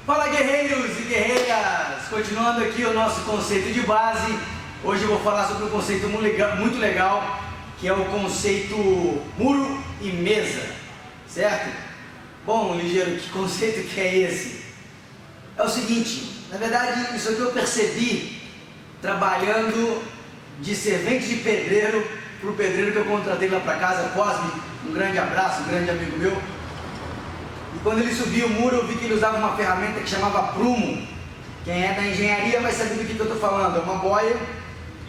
Fala, guerreiros e guerreiras! Continuando aqui o nosso conceito de base, hoje eu vou falar sobre um conceito muito legal, que é o conceito muro e mesa, certo? Bom, ligeiro, que conceito que é esse? É o seguinte, na verdade isso aqui eu percebi trabalhando de servente de pedreiro para o pedreiro que eu contratei lá para casa, Cosme, um grande abraço, um grande amigo meu. E quando ele subia o muro, eu vi que ele usava uma ferramenta que chamava prumo. Quem é da engenharia vai saber do que eu estou falando. É uma boia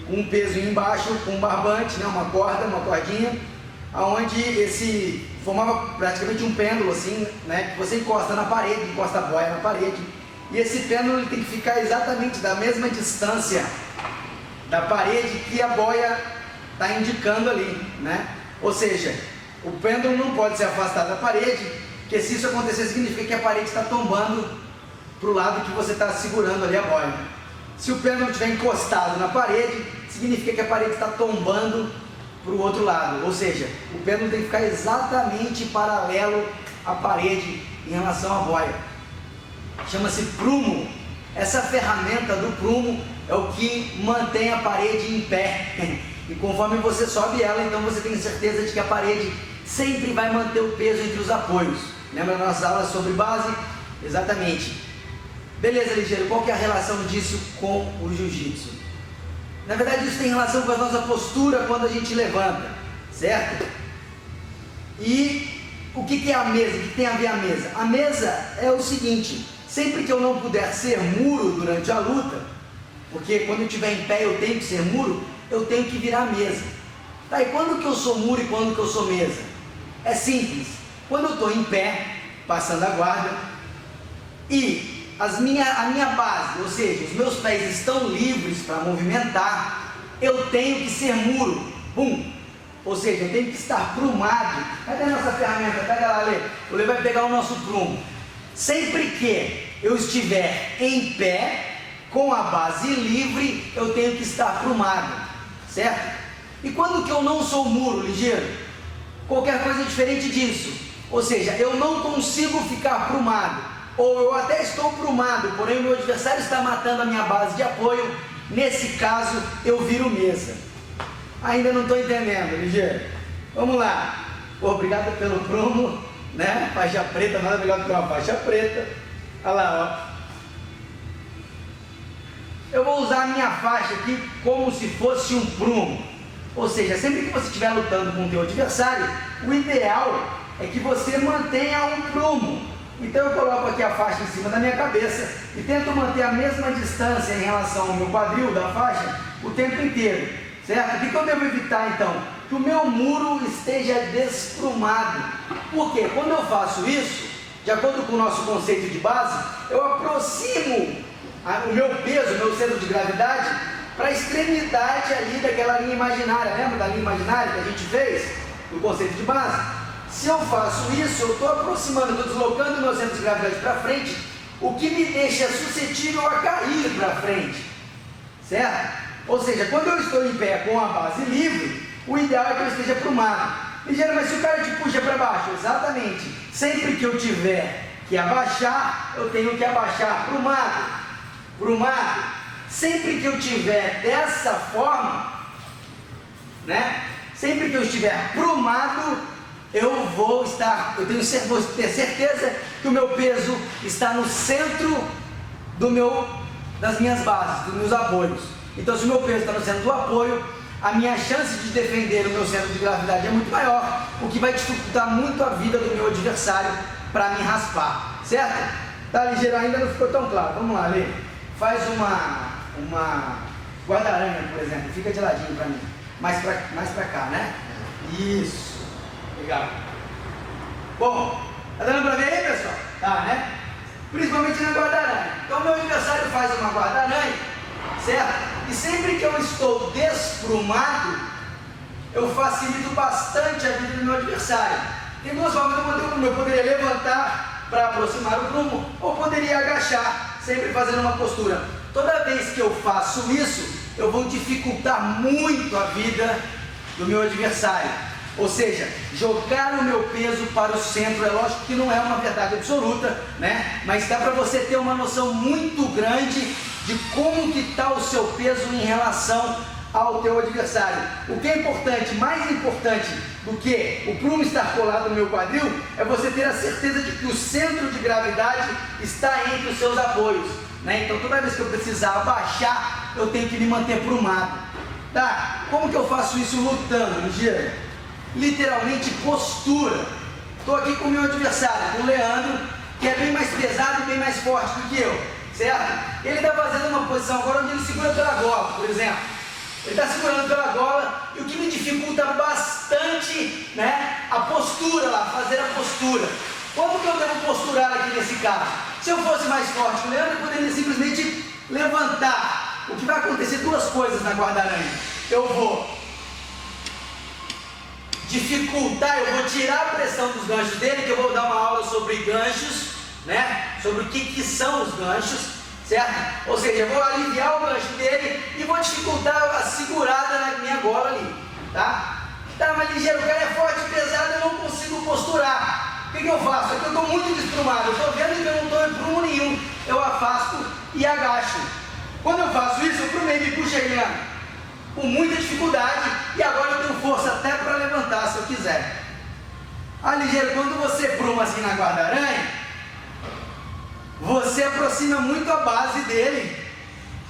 com um peso embaixo, com um barbante, né? Uma corda, uma cordinha, onde esse formava praticamente um pêndulo, assim, né? Que você encosta na parede, encosta a boia na parede. E esse pêndulo ele tem que ficar exatamente da mesma distância da parede que a boia está indicando ali, né? Ou seja, o pêndulo não pode se afastar da parede, porque se isso acontecer, significa que a parede está tombando para o lado que você está segurando ali a boia. Se o pêndulo estiver encostado na parede, significa que a parede está tombando para o outro lado. Ou seja, o pêndulo tem que ficar exatamente paralelo à parede em relação à boia. Chama-se prumo. Essa ferramenta do prumo é o que mantém a parede em pé. E conforme você sobe ela, então você tem certeza de que a parede sempre vai manter o peso entre os apoios. Lembra das nossas aulas sobre base? Exatamente. Beleza, ligeiro, qual que é a relação disso com o jiu-jitsu? Na verdade, isso tem relação com a nossa postura quando a gente levanta, certo? E o que é a mesa? O que tem a ver a mesa? A mesa é o seguinte, sempre que eu não puder ser muro durante a luta, porque quando eu estiver em pé eu tenho que ser muro, eu tenho que virar mesa. Tá, e quando que eu sou muro e quando que eu sou mesa? É simples. Quando eu estou em pé, passando a guarda, e a minha base, ou seja, os meus pés estão livres para movimentar, eu tenho que ser muro. Bum! Ou seja, eu tenho que estar prumado. Cadê a nossa ferramenta? Pega lá, Lê. O Lê vai pegar o nosso prumo. Sempre que eu estiver em pé, com a base livre, eu tenho que estar prumado. Certo? E quando que eu não sou muro, ligeiro? Qualquer coisa diferente disso. Ou seja, eu não consigo ficar prumado, ou eu até estou prumado, porém o meu adversário está matando a minha base de apoio. Nesse caso, eu viro mesa. Ainda não estou entendendo, ligeiro. Vamos lá. Obrigado pelo prumo, né? Faixa preta, nada melhor do que uma faixa preta. Olha lá, ó. Eu vou usar a minha faixa aqui como se fosse um prumo. Ou seja, sempre que você estiver lutando com o teu adversário, o ideal é que você mantenha um prumo. Então eu coloco aqui a faixa em cima da minha cabeça e tento manter a mesma distância em relação ao meu quadril da faixa o tempo inteiro, certo? O que eu devo evitar então? Que o meu muro esteja desprumado. Por quê? Quando eu faço isso, de acordo com o nosso conceito de base, eu aproximo o meu peso, o meu centro de gravidade, para a extremidade ali daquela linha imaginária. Lembra da linha imaginária que a gente fez no conceito de base? Se eu faço isso, eu estou aproximando, estou deslocando o meu centro de gravidade para frente, o que me deixa suscetível a cair para frente, certo? Ou seja, quando eu estou em pé com a base livre, o ideal é que eu esteja prumado. Ligeiro, mas se o cara te puxa para baixo, exatamente, sempre que eu tiver que abaixar, eu tenho que abaixar prumado, prumado. Sempre que eu tiver dessa forma, né? Sempre que eu estiver prumado, eu vou ter certeza que o meu peso está no centro das minhas bases, dos meus apoios. Então, se o meu peso está no centro do apoio, a minha chance de defender o meu centro de gravidade é muito maior, o que vai dificultar muito a vida do meu adversário para me raspar, certo? Tá, ligeiro, ainda não ficou tão claro. Vamos lá, Lê. Faz uma guarda-aranha, por exemplo. Fica de ladinho para mim. Mais pra cá, né? Isso. Legal. Bom, tá dando pra ver aí, pessoal? Tá, né? Principalmente na guarda-aranha. Então, meu adversário faz uma guarda-aranha, certo? E sempre que eu estou desprumado, eu facilito bastante a vida do meu adversário. Tem duas formas de eu manter o prumo. Eu poderia levantar para aproximar o prumo, ou poderia agachar, sempre fazendo uma postura toda vez que eu faço isso, eu vou dificultar muito a vida do meu adversário. Ou seja, jogar o meu peso para o centro, é lógico que não é uma verdade absoluta, né? Mas dá para você ter uma noção muito grande de como que está o seu peso em relação ao teu adversário. O que é importante, mais importante do que o prumo estar colado no meu quadril, é você ter a certeza de que o centro de gravidade está entre os seus apoios, né? Então toda vez que eu precisar abaixar, eu tenho que me manter prumado. Tá? Como que eu faço isso lutando, ligeiro? Literalmente postura. Estou aqui com o meu adversário, com o Leandro, que é bem mais pesado e bem mais forte do que eu, certo? Ele está fazendo uma posição agora onde ele segura pela gola, por exemplo. Ele está segurando pela gola, e o que me dificulta bastante, né, a postura lá, fazer a postura. Como que eu devo posturar aqui nesse caso? Se eu fosse mais forte, o Leandro poderia simplesmente levantar. O que vai acontecer? Duas coisas na guarda-aranha. Eu vou dificultar, eu vou tirar a pressão dos ganchos dele, que eu vou dar uma aula sobre ganchos, né? Sobre o que são os ganchos, certo? Ou seja, eu vou aliviar o gancho dele e vou dificultar a segurada na minha gola ali, tá? Tá, mas ligeiro, o cara é forte e pesado, eu não consigo posturar. O que eu faço? Aqui eu estou muito desprumado, eu estou vendo que eu não estou em prumo nenhum, eu afasto e agacho. Quando eu faço isso, o prumei me puxa ele com muita dificuldade, e agora eu tenho força até para levantar se eu quiser. Ligeiro, quando você pruma assim na guarda-aranha, você aproxima muito a base dele,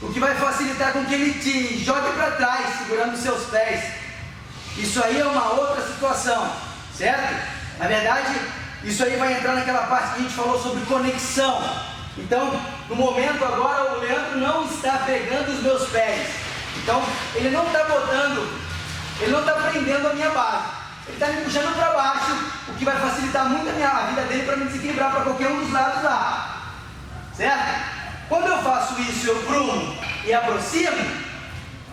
o que vai facilitar com que ele te jogue para trás, segurando os seus pés. Isso aí é uma outra situação, certo? Na verdade, isso aí vai entrar naquela parte que a gente falou sobre conexão. Então, no momento agora, o Leandro não está pegando os meus pés. Então, ele não está botando, ele não está prendendo a minha base. Ele está me puxando para baixo, o que vai facilitar muito a vida dele para me desequilibrar para qualquer um dos lados lá. Certo? Quando eu faço isso, eu prumo e aproximo,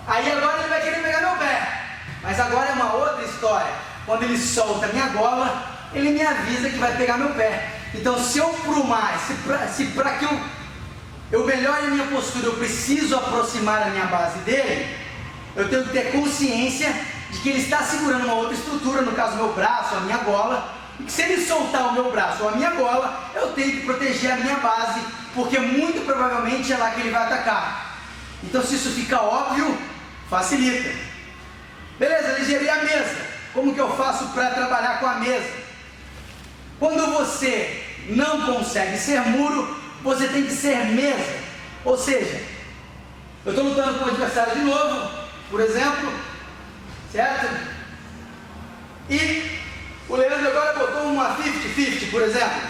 aí agora ele vai querer pegar meu pé. Mas agora é uma outra história. Quando ele solta a minha gola, ele me avisa que vai pegar meu pé. Então, se eu prumar, se para que eu melhore a minha postura, eu preciso aproximar a minha base dele, eu tenho que ter consciência de que ele está segurando uma outra estrutura, no caso meu braço, a minha gola, e que se ele soltar o meu braço ou a minha gola, eu tenho que proteger a minha base, porque muito provavelmente é lá que ele vai atacar. Então, se isso fica óbvio, facilita. Beleza, ligeiro, e a mesa? Como que eu faço para trabalhar com a mesa? Quando você não consegue ser muro, você tem que ser mesa. Ou seja, eu estou lutando com o adversário de novo, por exemplo, certo? E o Leandro agora botou uma 50-50, por exemplo,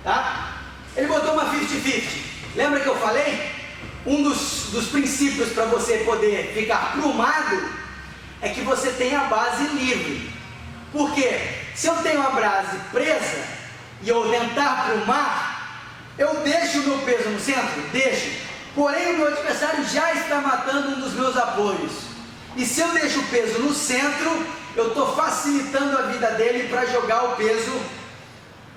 tá? Ele botou uma 50-50. Lembra que eu falei? Um dos princípios para você poder ficar prumado é que você tenha a base livre. Por quê? Se eu tenho a base presa e eu tentar prumar, eu deixo o meu peso no centro? Deixo. Porém, o meu adversário já está matando um dos meus apoios. E se eu deixo o peso no centro, eu estou facilitando a vida dele para jogar o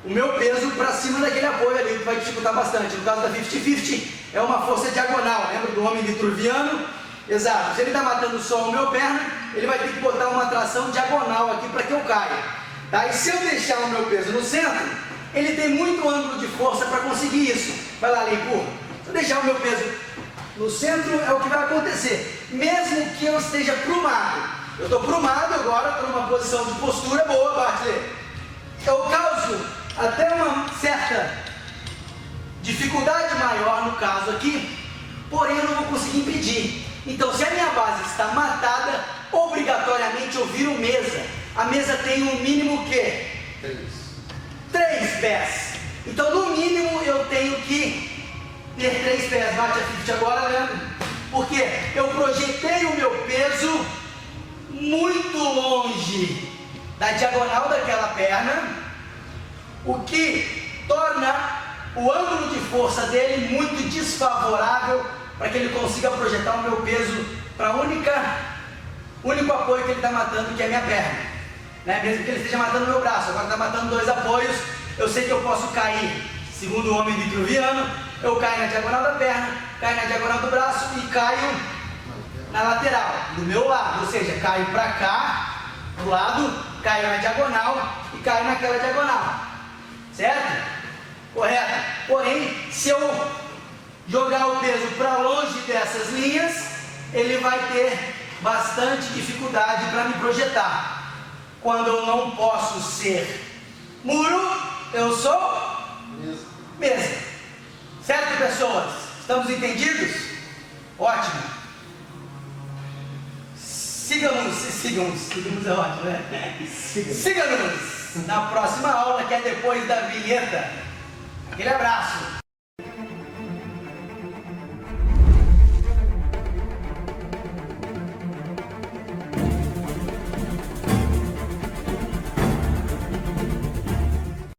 meu peso para cima daquele apoio ali, que vai dificultar bastante. No caso da 50-50, é uma força diagonal. Lembra do homem vitruviano? Exato. Se ele está matando só o meu perna, ele vai ter que botar uma tração diagonal aqui para que eu caia. Tá? E se eu deixar o meu peso no centro, ele tem muito ângulo de força para conseguir isso. Vai lá, Leipur. Se eu deixar o meu peso no centro, é o que vai acontecer. Mesmo que eu esteja prumado. Eu estou prumado agora, estou numa posição de postura boa, Bartley. Eu causo até uma certa dificuldade maior no caso aqui, porém eu não vou conseguir impedir. Então, se a minha base está matada, obrigatoriamente eu viro mesa. A mesa tem um mínimo o quê? 3 pés. Então, no mínimo, eu tenho que ter 3 pés. Bate a 50 agora, Leandro. Porque eu projetei o meu peso muito longe da diagonal daquela perna, o que torna o ângulo de força dele muito desfavorável para que ele consiga projetar o meu peso para o único apoio que ele está matando, que é a minha perna, né? Mesmo que ele esteja matando o meu braço, agora está matando 2 apoios, eu sei que eu posso cair, segundo o homem vitruviano, eu caio na diagonal da perna, caio na diagonal do braço e caio na lateral, do meu lado, ou seja, caio para cá, do lado, caio na diagonal e caio naquela diagonal, certo? Correto? Porém, se eu jogar o peso para longe dessas linhas, ele vai ter bastante dificuldade para me projetar. Quando eu não posso ser muro, eu sou mesa. Certo, pessoas? Estamos entendidos? Ótimo. Sigamos é ótimo, né? Siga-nos na próxima aula, que é depois da vinheta. Aquele abraço.